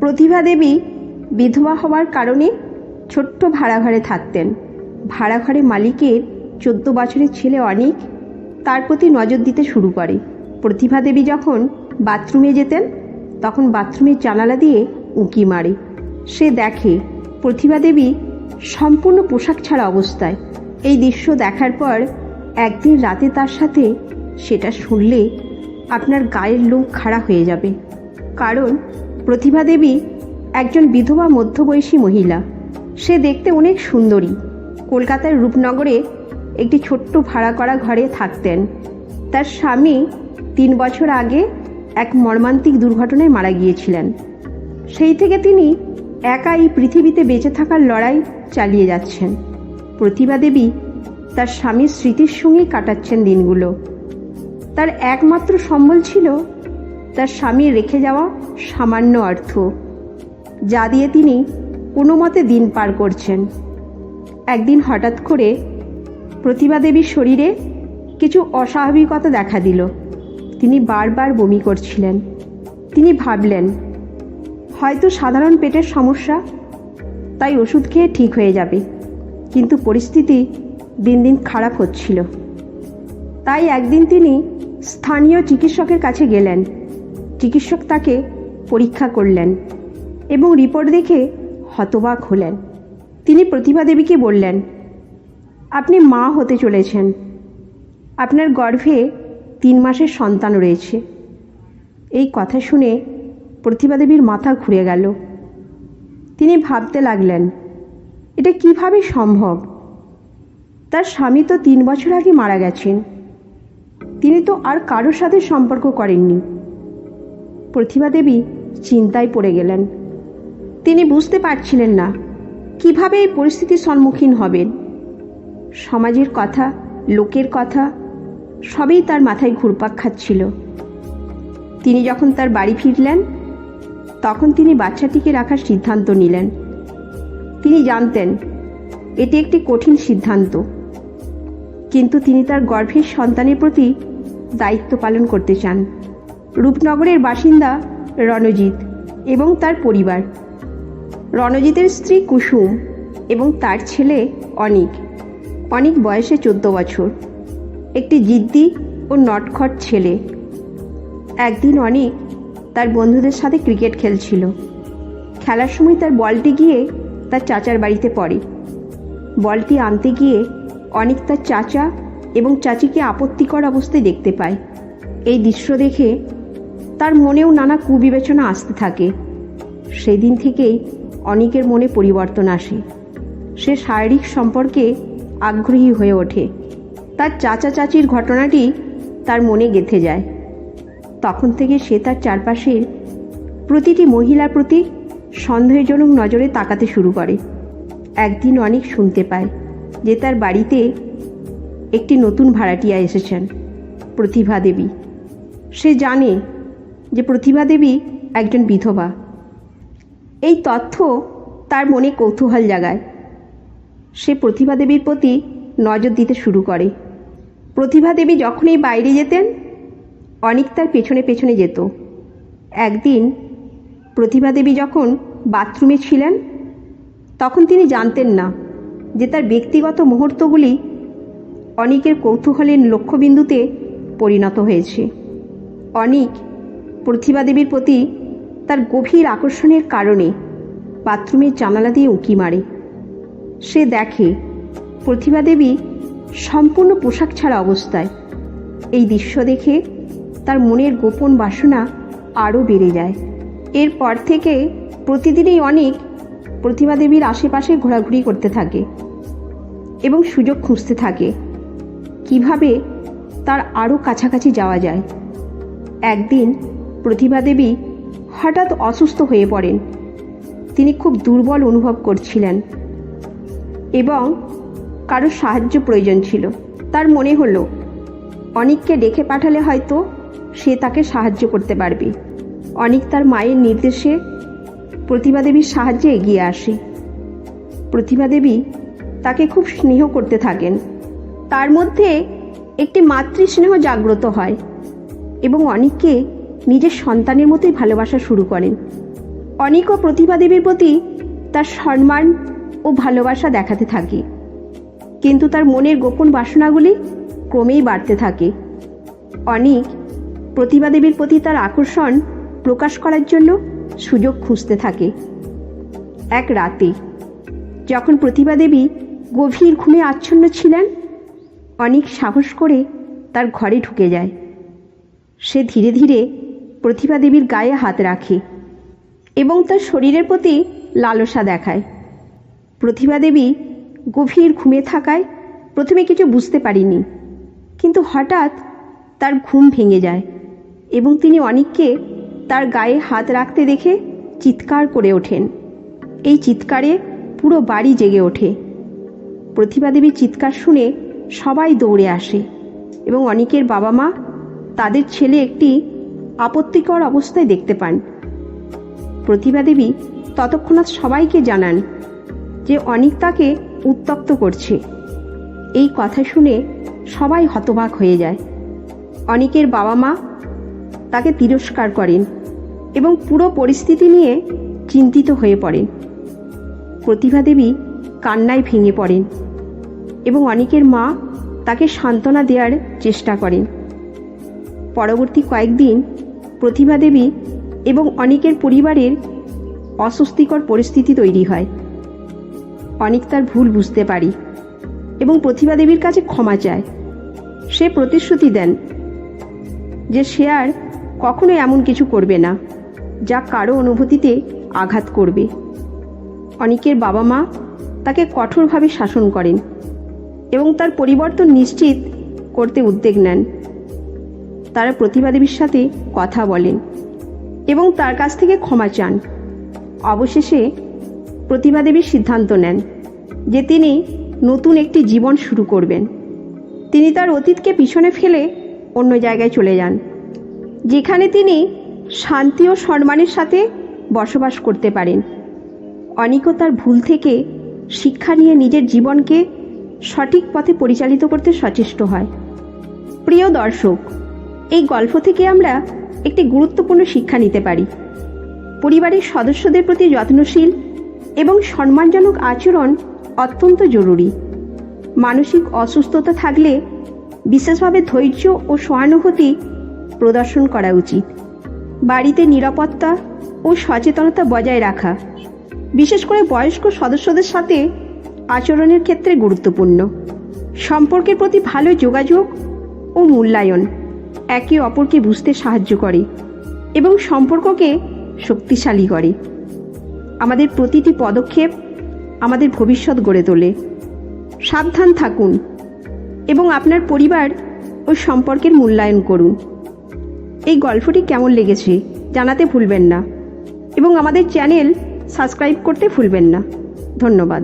প্রতিভা দেবী বিধবা হওয়ার কারণে ছোট্ট ভাড়া ঘরে থাকতেন। ভাড়া ঘরে মালিকের 14 বছরের ছেলে অনিক তার প্রতি নজর দিতে শুরু করে। প্রতিভা দেবী যখন বাথরুমে যেতেন তখন বাথরুমের জানালা দিয়ে উঁকি মারে। সে দেখে প্রতিভা দেবী সম্পূর্ণ পোশাক ছাড়া অবস্থায়। এই দৃশ্য দেখার পর একদিন রাতে তার সাথে সেটা শুনলে আপনার গায়ের লোম খাড়া হয়ে যাবে। কারণ প্রতিভা দেবী একজন বিধবা মধ্যবয়সী মহিলা। সে দেখতে অনেক সুন্দরী। কলকাতার রূপনগরে একটি ছোট্ট ভাড়া করা ঘরে থাকতেন। তার স্বামী 3 বছর আগে এক মর্মান্তিক দুর্ঘটনায় মারা গিয়েছিলেন। সেই থেকে তিনি একা এই পৃথিবীতে বেঁচে থাকার লড়াই চালিয়ে যাচ্ছেন। প্রতিভা দেবী তার স্বামীর স্মৃতির সঙ্গেই কাটাচ্ছেন দিনগুলো। তার একমাত্র সম্বল ছিল তার স্বামীর রেখে যাওয়া সামান্য অর্থ, যা দিয়ে তিনি কোনো মতে দিন পার করছেন। একদিন হঠাৎ করে প্রতিভা দেবীর শরীরে কিছু অস্বাভাবিকতা দেখা দিল। তিনি বারবার বমি করছিলেন। তিনি ভাবলেন হয়তো সাধারণ পেটের সমস্যা, তাই ওষুধ খেয়ে ঠিক হয়ে যাবে। কিন্তু পরিস্থিতি দিন দিন খারাপ হচ্ছিল। তাই একদিন তিনি স্থানীয় চিকিৎসকের কাছে গেলেন। চিকিৎসক তাকে পরীক্ষা করলেন এবং রিপোর্ট দেখে হতবাক হলেন। তিনি প্রতিভা দেবীকে বললেন, আপনি মা হতে চলেছেন। আপনার গর্ভে 3 মাসের সন্তান রয়েছে। এই কথা শুনে প্রতিভা দেবীর মাথা ঘুরে গেল। তিনি ভাবতে লাগলেন, এটা কিভাবে সম্ভব? তার স্বামী তো 3 বছর আগে মারা গেছেন। তিনি তো আর কারোর সাথে সম্পর্ক করেননি। প্রতিভা দেবী চিন্তায় পড়ে গেলেন। তিনি বুঝতে পারছিলেন না কিভাবে এই পরিস্থিতির সম্মুখীন হবেন। সমাজের কথা, লোকের কথা সবই তার মাথায় ঘুরপাক খাচ্ছিল। তিনি যখন তার বাড়ি ফিরলেন তখন তিনি বাচ্চাটিকে রাখার সিদ্ধান্ত নিলেন। তিনি জানতেন এটি একটি কঠিন সিদ্ধান্ত, কিন্তু তিনি তার গর্ভের সন্তানের প্রতি দায়িত্ব পালন করতে চান। রূপনগরের বাসিন্দা রণজিৎ এবং তার পরিবার। রণজিতের স্ত্রী কুসুম এবং তার ছেলে অনিক। অনিক বয়সে 14 বছর, একটি জিদ্দি ও নটখট ছেলে। একদিন অনিক তার বন্ধুদের সাথে ক্রিকেট খেলছিল। খেলার সময় তার বলটি গিয়ে তার চাচার বাড়িতে পড়ে। বলটি আনতে গিয়ে অনিক তার চাচা এবং চাচিকে আপত্তিকর অবস্থায় দেখতে পায়। এই দৃশ্য দেখে তার মনেও নানা কুবিবেচনা আসতে থাকে। সেই দিন থেকেই অনিকের মনে পরিবর্তন আসে। সে শারীরিক সম্পর্কে আগ্রহী হয়ে ওঠে। তার চাচা চাচির ঘটনাটি তার মনে গেঁথে যায়। তখন থেকে সে তার চারপাশের প্রতিটি মহিলার প্রতি সন্দেহজনক নজরে তাকাতে শুরু করে। একদিন অনেক শুনতে পায় যে তার বাড়িতে একটি নতুন ভাড়াটিয়া এসেছেন, প্রতিভা দেবী। সে জানে যে প্রতিভা দেবী একজন বিধবা। এই তথ্য তার মনে কৌতূহল জাগায়। সে প্রতিভা দেবীর প্রতি নজর দিতে শুরু করে। প্রতিভা দেবী যখনই বাইরে যেতেন অনিক তার পেছনে পেছনে যেত। একদিন প্রতিভা দেবী যখন বাথরুমে ছিলেন তখন তিনি জানতেন না যে তার ব্যক্তিগত মুহূর্তগুলি অনিকের কৌতূহলের লক্ষ্যবিন্দুতে পরিণত হয়েছে। অনিক প্রতিভা দেবীর প্রতি তার গভীর আকর্ষণের কারণে বাথরুমের জানালা দিয়ে উঁকি মারে। সে দেখে প্রতিভা দেবী সম্পূর্ণ পোশাক ছাড়া অবস্থায়। এই দৃশ্য দেখে তার মনের গোপন বাসনা আরও বেড়ে যায়। এরপর থেকে প্রতিদিনই অনিক প্রতিভা দেবীর আশেপাশে ঘোরাঘুরি করতে থাকে এবং সুযোগ খুঁজতে থাকে কিভাবে তার আরও কাছাকাছি যাওয়া যায়। একদিন প্রতিভা দেবী হঠাৎ অসুস্থ হয়ে পড়েন। তিনি খুব দুর্বল অনুভব করছিলেন এবং কারো সাহায্য প্রয়োজন ছিল। তার মনে হলো অনিককে ডেকে পাঠালে হয়তো সে তাকে সাহায্য করতে পারবে। অনিক তার মায়ের নির্দেশে প্রতিভা দেবীর সাহায্যে এগিয়ে আসে। প্রতিভা দেবী তাকে খুব স্নেহ করতে থাকেন। তার মধ্যে একটি মাতৃস্নেহ জাগ্রত হয় এবং অনিককে নিজের সন্তানের মতোই ভালোবাসা শুরু করেন। অনিক ও প্রতিভা দেবীর প্রতি তার সম্মান ও ভালোবাসা দেখাতে থাকে, কিন্তু তার মনের গোপন বাসনাগুলি ক্রমেই বাড়তে থাকে। অনিক প্রতিভা দেবীর প্রতি তার আকর্ষণ প্রকাশ করার জন্য সুযোগ খুঁজতে থাকে। এক রাতে যখন প্রতিভা দেবী গভীর ঘুমে আচ্ছন্ন ছিলেন, অনিক সাহস করে তার ঘরে ঢুকে যায়। সে ধীরে ধীরে প্রতিভা দেবীর গায়ে হাত রাখে এবং তার শরীরের প্রতি লালসা দেখায়। প্রতিভা দেবী গভীর ঘুমে থাকায় প্রথমে কিছু বুঝতে পারেনি, কিন্তু হঠাৎ তার ঘুম ভেঙে যায় এবং তিনি অনিককে তার গায়ে হাত রাখতে দেখে চিৎকার করে ওঠেন। এই চিৎকারে পুরো বাড়ি জেগে ওঠে। প্রতিভা দেবীর চিৎকার শুনে সবাই দৌড়ে আসে এবং অনিকের বাবা মা তাদের ছেলে একটি আপত্তিকর অবস্থায় দেখতে পান। প্রতিভা দেবী তৎক্ষণাৎ সবাইকে জানান যে অনিক তাকে উত্ত্যক্ত করছে। এই কথা শুনে সবাই হতবাক হয়ে যায়। অনিকের বাবা মা তাকে তিরস্কার করেন এবং পুরো পরিস্থিতি নিয়ে চিন্তিত হয়ে পড়েন। প্রতিভা দেবী কান্নায় ভেঙে পড়েন এবং অনিকের মা তাকে সান্ত্বনা দেওয়ার চেষ্টা করেন। পরবর্তী কয়েকদিন প্রতিভা দেবী এবং অনিকের পরিবারের অস্বস্তিকর পরিস্থিতি তৈরি হয়। অনিক তার ভুল বুঝতে পারে এবং প্রতিভা দেবীর কাছে ক্ষমা চায়। সে প্রতিশ্রুতি দেন যে সে আর কখনো এমন কিছু করবে না যা কারো অনুভূতিতে আঘাত করবে। অনিকের বাবা মা তাকে কঠোরভাবে শাসন করেন এবং তার পরিবর্তন নিশ্চিত করতে উদ্যোগ নেন। তারা প্রতিভা দেবীর সাথে কথা বলেন এবং তার কাছ থেকে ক্ষমা চান। অবশেষে প্রতিভা দেবীর সিদ্ধান্ত নেন যে তিনি নতুন একটি জীবন শুরু করবেন। তিনি তার অতীতকে পিছনে ফেলে অন্য জায়গায় চলে যান, যেখানে তিনি শান্তি ও সম্মানের সাথে বসবাস করতে পারেন। অনিকও তার ভুল থেকে শিক্ষা নিয়ে নিজের জীবনকে সঠিক পথে পরিচালিত করতে সচেষ্ট হয়। প্রিয় দর্শক, এই গল্প থেকে আমরা একটি গুরুত্বপূর্ণ শিক্ষা নিতে পারি। পরিবারের সদস্যদের প্রতি যত্নশীল এবং সম্মানজনক আচরণ অত্যন্ত জরুরি। মানসিক অসুস্থতা থাকলে বিশেষভাবে ধৈর্য ও সহানুভূতি প্রদর্শন করা উচিত। বাড়িতে নিরাপত্তা ও সচেতনতা বজায় রাখা, বিশেষ করে বয়স্ক সদস্যদের সাথে আচরণের ক্ষেত্রে গুরুত্বপূর্ণ। সম্পর্কের প্রতি ভালো যোগাযোগ ও মূল্যায়ন একে অপরকে বুঝতে সাহায্য করে এবং সম্পর্ককে শক্তিশালী করে। আমাদের প্রতিটি পদক্ষেপ আমাদের ভবিষ্যৎ গড়ে তোলে। সাবধান থাকুন এবং আপনার পরিবার ও সম্পর্কের মূল্যায়ন করুন। এই গল্পটি কেমন লেগেছে জানাতে ভুলবেন না এবং আমাদের চ্যানেল সাবস্ক্রাইব করতে ভুলবেন না। ধন্যবাদ।